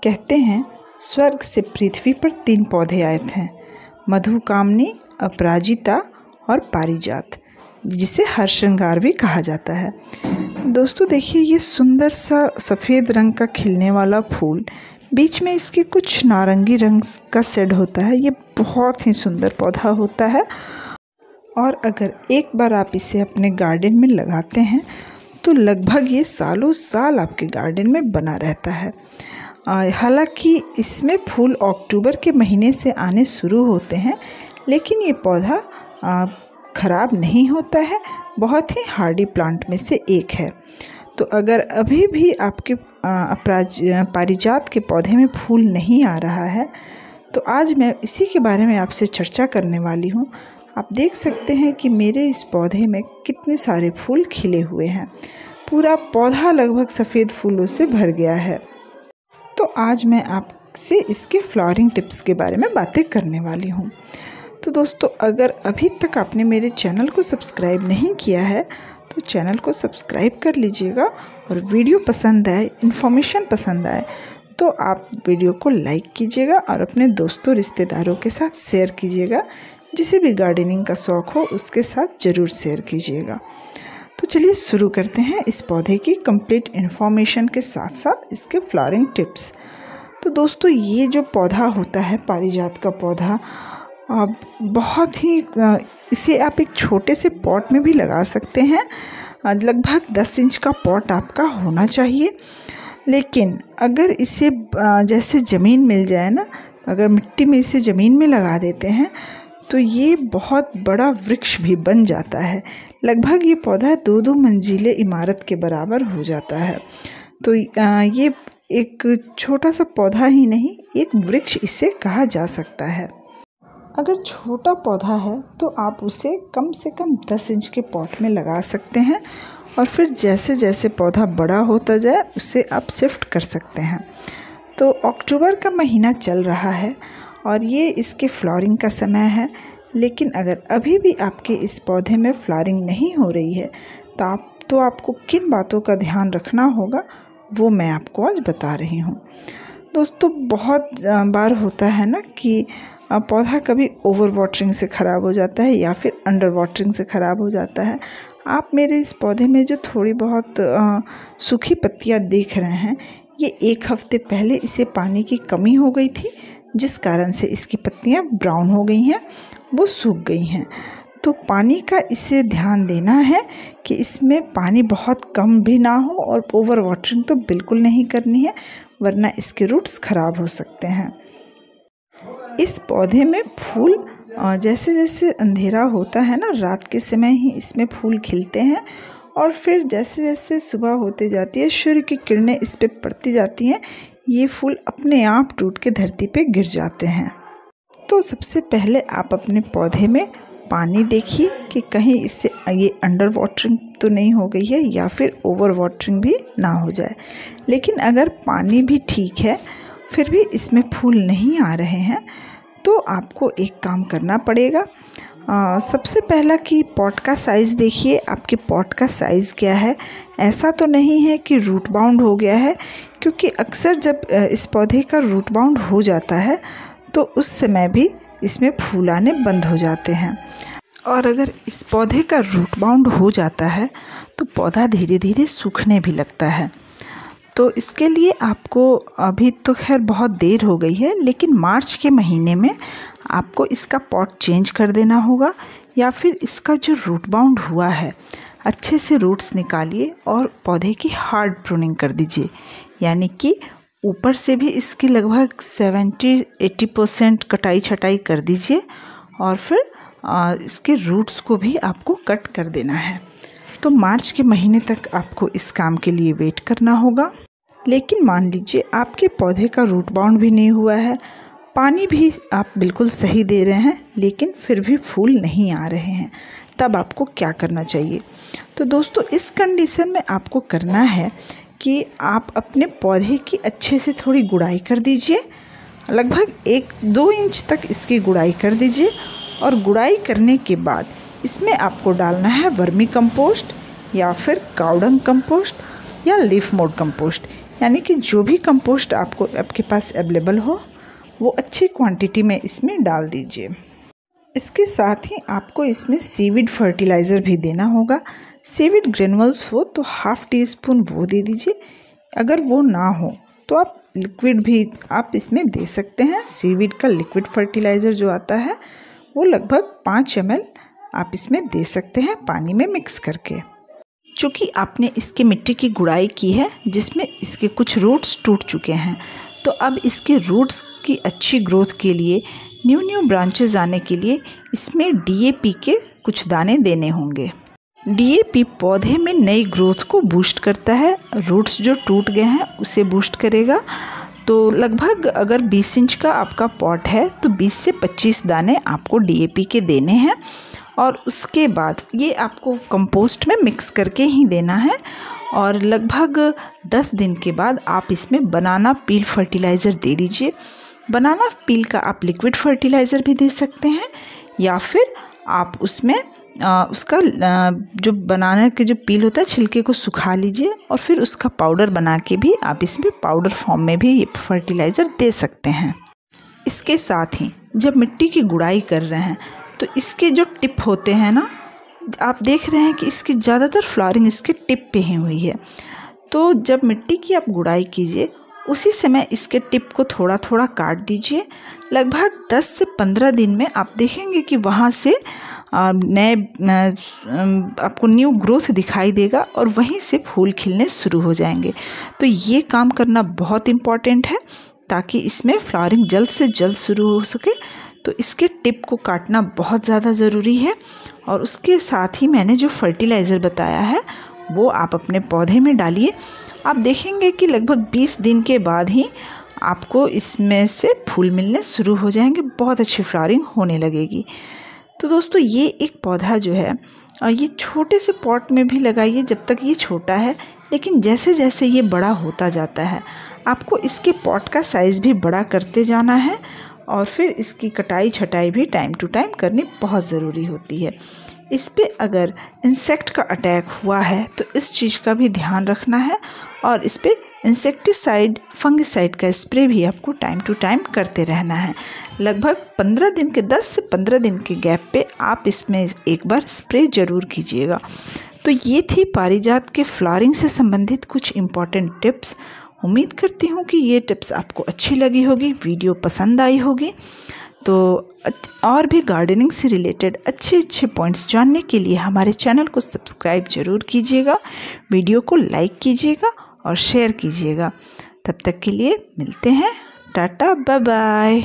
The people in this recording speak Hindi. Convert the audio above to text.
कहते हैं स्वर्ग से पृथ्वी पर 3 पौधे आए थे, मधुकामनी, अपराजिता और पारिजात, जिसे हरश्रृंगार भी कहा जाता है। दोस्तों देखिए, ये सुंदर सा सफ़ेद रंग का खिलने वाला फूल, बीच में इसके कुछ नारंगी रंग का शेड होता है। ये बहुत ही सुंदर पौधा होता है और अगर एक बार आप इसे अपने गार्डन में लगाते हैं तो लगभग ये सालों साल आपके गार्डन में बना रहता है। हालांकि इसमें फूल अक्टूबर के महीने से आने शुरू होते हैं, लेकिन ये पौधा ख़राब नहीं होता है, बहुत ही हार्डी प्लांट में से एक है। तो अगर अभी भी आपके पारिजात के पौधे में फूल नहीं आ रहा है तो आज मैं इसी के बारे में आपसे चर्चा करने वाली हूँ। आप देख सकते हैं कि मेरे इस पौधे में कितने सारे फूल खिले हुए हैं। पूरा पौधा लगभग सफ़ेद फूलों से भर गया है। तो आज मैं आपसे इसके फ्लावरिंग टिप्स के बारे में बातें करने वाली हूँ। तो दोस्तों, अगर अभी तक आपने मेरे चैनल को सब्सक्राइब नहीं किया है तो चैनल को सब्सक्राइब कर लीजिएगा, और वीडियो पसंद आए, इन्फॉर्मेशन पसंद आए तो आप वीडियो को लाइक कीजिएगा और अपने दोस्तों रिश्तेदारों के साथ शेयर कीजिएगा। जिसे भी गार्डनिंग का शौक़ हो उसके साथ ज़रूर शेयर कीजिएगा। तो चलिए शुरू करते हैं इस पौधे की कंप्लीट इन्फॉर्मेशन के साथ साथ इसके फ्लावरिंग टिप्स। तो दोस्तों, ये जो पौधा होता है पारिजात का पौधा, बहुत ही इसे आप एक छोटे से पॉट में भी लगा सकते हैं। लगभग 10 इंच का पॉट आपका होना चाहिए। लेकिन अगर इसे जैसे ज़मीन मिल जाए ना, अगर मिट्टी में इसे ज़मीन में लगा देते हैं तो ये बहुत बड़ा वृक्ष भी बन जाता है। लगभग ये पौधा 2-2 मंजिले इमारत के बराबर हो जाता है। तो ये एक छोटा सा पौधा ही नहीं, एक वृक्ष इसे कहा जा सकता है। अगर छोटा पौधा है तो आप उसे कम से कम 10 इंच के पॉट में लगा सकते हैं, और फिर जैसे जैसे पौधा बड़ा होता जाए उसे आप शिफ्ट कर सकते हैं। तो अक्टूबर का महीना चल रहा है और ये इसके फ्लावरिंग का समय है। लेकिन अगर अभी भी आपके इस पौधे में फ्लावरिंग नहीं हो रही है तो आपको किन बातों का ध्यान रखना होगा वो मैं आपको आज बता रही हूँ। दोस्तों, बहुत बार होता है ना कि पौधा कभी ओवर वाटरिंग से ख़राब हो जाता है या फिर अंडर वाटरिंग से ख़राब हो जाता है। आप मेरे इस पौधे में जो थोड़ी बहुत सूखी पत्तियाँ देख रहे हैं, ये 1 हफ्ते पहले इसे पानी की कमी हो गई थी, जिस कारण से इसकी पत्तियाँ ब्राउन हो गई हैं, वो सूख गई हैं। तो पानी का इसे ध्यान देना है कि इसमें पानी बहुत कम भी ना हो, और ओवर वाटरिंग तो बिल्कुल नहीं करनी है, वरना इसके रूट्स ख़राब हो सकते हैं। इस पौधे में फूल जैसे जैसे अंधेरा होता है ना, रात के समय ही इसमें फूल खिलते हैं, और फिर जैसे जैसे सुबह होते जाती है, सूर्य की किरणें इस पे पड़ती जाती हैं, ये फूल अपने आप टूट के धरती पे गिर जाते हैं। तो सबसे पहले आप अपने पौधे में पानी देखिए कि कहीं इससे ये अंडर वाटरिंग तो नहीं हो गई है या फिर ओवर वाटरिंग भी ना हो जाए। लेकिन अगर पानी भी ठीक है फिर भी इसमें फूल नहीं आ रहे हैं तो आपको एक काम करना पड़ेगा। सबसे पहला कि पॉट का साइज़ देखिए, आपके पॉट का साइज़ क्या है। ऐसा तो नहीं है कि रूट बाउंड हो गया है, क्योंकि अक्सर जब इस पौधे का रूट बाउंड हो जाता है तो उस समय भी इसमें फूल आने बंद हो जाते हैं। और अगर इस पौधे का रूट बाउंड हो जाता है तो पौधा धीरे धीरे सूखने भी लगता है। तो इसके लिए आपको, अभी तो खैर बहुत देर हो गई है, लेकिन मार्च के महीने में आपको इसका पॉट चेंज कर देना होगा, या फिर इसका जो रूट बाउंड हुआ है अच्छे से रूट्स निकालिए और पौधे की हार्ड प्रूनिंग कर दीजिए। यानी कि ऊपर से भी इसकी लगभग 70-80% कटाई छटाई कर दीजिए, और फिर इसके रूट्स को भी आपको कट कर देना है। तो मार्च के महीने तक आपको इस काम के लिए वेट करना होगा। लेकिन मान लीजिए आपके पौधे का रूट बाउंड भी नहीं हुआ है, पानी भी आप बिल्कुल सही दे रहे हैं, लेकिन फिर भी फूल नहीं आ रहे हैं, तब आपको क्या करना चाहिए। तो दोस्तों, इस कंडीशन में आपको करना है कि आप अपने पौधे की अच्छे से थोड़ी गुड़ाई कर दीजिए। लगभग 1-2 इंच तक इसकी गुड़ाई कर दीजिए, और गुड़ाई करने के बाद इसमें आपको डालना है वर्मी कंपोस्ट या फिर काउडंग कंपोस्ट या लीफ मोड कंपोस्ट। यानी कि जो भी कंपोस्ट आपके पास अवेलेबल हो वो अच्छी क्वांटिटी में इसमें डाल दीजिए। इसके साथ ही आपको इसमें सीविड फर्टिलाइज़र भी देना होगा। सीविड ग्रेनुअल्स हो तो ½ टीस्पून वो दे दीजिए। अगर वो ना हो तो आप लिक्विड भी आप इसमें दे सकते हैं। सीविड का लिक्विड फर्टिलाइज़र जो आता है वो लगभग 5 ml आप इसमें दे सकते हैं पानी में मिक्स करके। चूँकि आपने इसके मिट्टी की गुड़ाई की है जिसमें इसके कुछ रूट्स टूट चुके हैं, तो अब इसके रूट्स की अच्छी ग्रोथ के लिए, न्यू ब्रांचेस आने के लिए इसमें DAP के कुछ दाने देने होंगे। DAP पौधे में नई ग्रोथ को बूस्ट करता है। रूट्स जो टूट गए हैं उसे बूस्ट करेगा। तो लगभग अगर 20 इंच का आपका पॉट है तो 20 से 25 दाने आपको DAP के देने हैं और उसके बाद ये आपको कंपोस्ट में मिक्स करके ही देना है। और लगभग 10 दिन के बाद आप इसमें बनाना पील फर्टिलाइज़र दे दीजिए। बनाना पील का आप लिक्विड फर्टिलाइज़र भी दे सकते हैं या फिर आप उसमें उसका जो बनाना के जो पील होता है छिलके को सुखा लीजिए और फिर उसका पाउडर बना के भी आप इसमें पाउडर फॉर्म में भी ये फर्टिलाइज़र दे सकते हैं। इसके साथ ही जब मिट्टी की गुड़ाई कर रहे हैं तो इसके जो टिप होते हैं ना, आप देख रहे हैं कि इसकी ज़्यादातर फ्लावरिंग इसके टिप पे ही हुई है। तो जब मिट्टी की आप गुड़ाई कीजिए उसी समय इसके टिप को थोड़ा थोड़ा काट दीजिए। लगभग 10 से 15 दिन में आप देखेंगे कि वहाँ से नए आपको न्यू ग्रोथ दिखाई देगा और वहीं से फूल खिलने शुरू हो जाएंगे। तो ये काम करना बहुत इम्पॉर्टेंट है ताकि इसमें फ्लावरिंग जल्द से जल्द शुरू हो सके। तो इसके टिप को काटना बहुत ज़्यादा ज़रूरी है। और उसके साथ ही मैंने जो फर्टिलाइज़र बताया है वो आप अपने पौधे में डालिए। आप देखेंगे कि लगभग 20 दिन के बाद ही आपको इसमें से फूल मिलने शुरू हो जाएंगे, बहुत अच्छी फ्लावरिंग होने लगेगी। तो दोस्तों ये एक पौधा जो है और ये छोटे से पॉट में भी लगाइए जब तक ये छोटा है, लेकिन जैसे जैसे ये बड़ा होता जाता है आपको इसके पॉट का साइज़ भी बड़ा करते जाना है और फिर इसकी कटाई छटाई भी टाइम टू टाइम करनी बहुत ज़रूरी होती है। इस पे अगर इंसेक्ट का अटैक हुआ है तो इस चीज़ का भी ध्यान रखना है और इस पे इंसेक्टिसाइड फंगिसाइड का स्प्रे भी आपको टाइम टू टाइम करते रहना है। लगभग 10 से 15 दिन के गैप पे आप इसमें एक बार स्प्रे ज़रूर कीजिएगा। तो ये थी पारिजात के फ्लावरिंग से संबंधित कुछ इम्पॉर्टेंट टिप्स। उम्मीद करती हूँ कि ये टिप्स आपको अच्छी लगी होगी, वीडियो पसंद आई होगी। तो और भी गार्डनिंग से रिलेटेड अच्छे पॉइंट्स जानने के लिए हमारे चैनल को सब्सक्राइब ज़रूर कीजिएगा, वीडियो को लाइक कीजिएगा और शेयर कीजिएगा। तब तक के लिए मिलते हैं, टाटा बाय बाय।